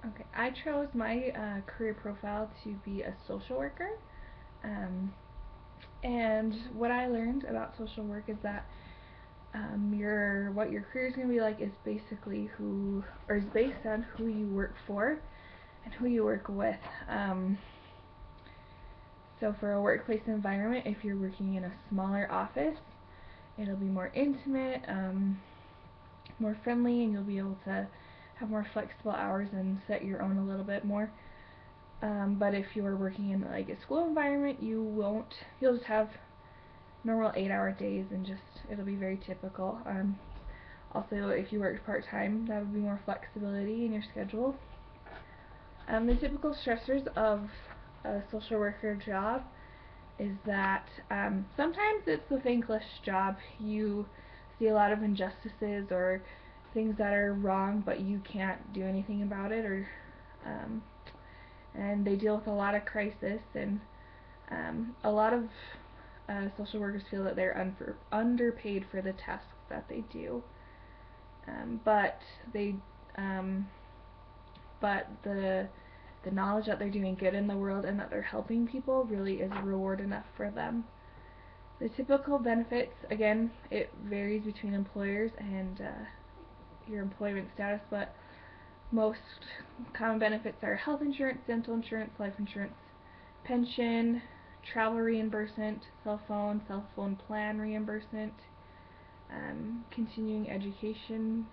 Okay, I chose my career profile to be a social worker. Um, and what I learned about social work is that what your career is going to be like is basically is based on who you work for and who you work with. So for a workplace environment, if you're working in a smaller office, it'll be more intimate, more friendly, and you'll be able to have more flexible hours and set your own a little bit more. But if you're working in like a school environment, you won't. You'll just have normal 8-hour days and just it'll be very typical. Also, if you work part time, that would be more flexibility in your schedule. The typical stressors of a social worker job is that sometimes it's a thankless job. You see a lot of injustices or things that are wrong, but you can't do anything about it, um, and they deal with a lot of crisis, and a lot of social workers feel that they're underpaid for the tasks that they do, but they um, but the knowledge that they're doing good in the world and that they're helping people really is reward enough for them. The typical benefits, again, it varies between employers and your employment status, but most common benefits are health insurance, dental insurance, life insurance, pension, travel reimbursement, cell phone plan reimbursement, continuing education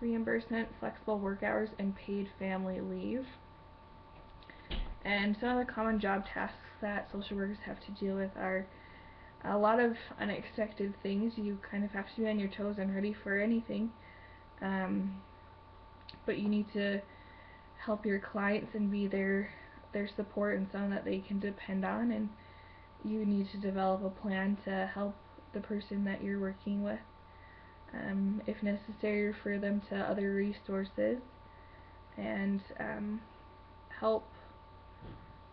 reimbursement, flexible work hours, and paid family leave. And some of the common job tasks that social workers have to deal with are a lot of unexpected things. You kind of have to be on your toes and ready for anything. But you need to help your clients and be their support and someone that they can depend on, and you need to develop a plan to help the person that you're working with. If necessary, refer them to other resources and help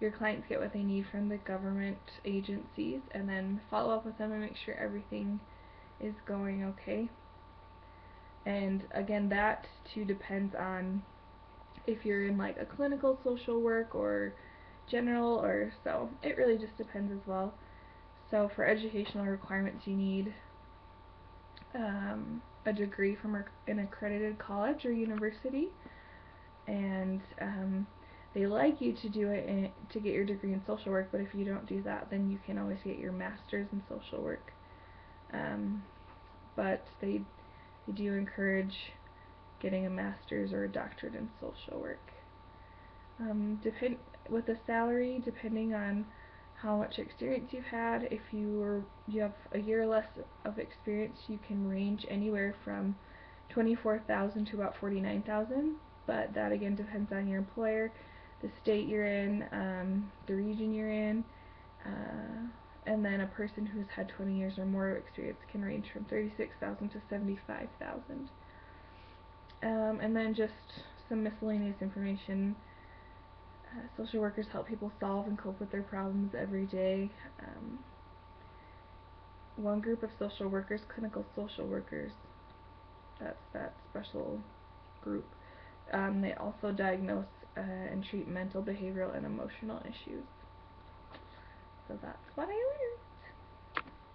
your clients get what they need from the government agencies, and then follow up with them and make sure everything is going okay. And again, that too depends on if you're in like a clinical social work or general, or so it really just depends as well. So for educational requirements, you need a degree from an accredited college or university, and they like you to do it to get your degree in social work, but if you don't do that, then you can always get your master's in social work. But they do encourage getting a master's or a doctorate in social work. With the salary, depending on how much experience you've had, if you have a year or less of experience, you can range anywhere from 24,000 to about 49,000. But that again depends on your employer, the state you're in, the region you're in, and then a person who's had 20 years or more of experience can range from 36,000 to 75,000. And then just some miscellaneous information. Social workers help people solve and cope with their problems every day. One group of social workers, clinical social workers, that's that special group. They also diagnose and treat mental, behavioral, and emotional issues. So that's what I learned.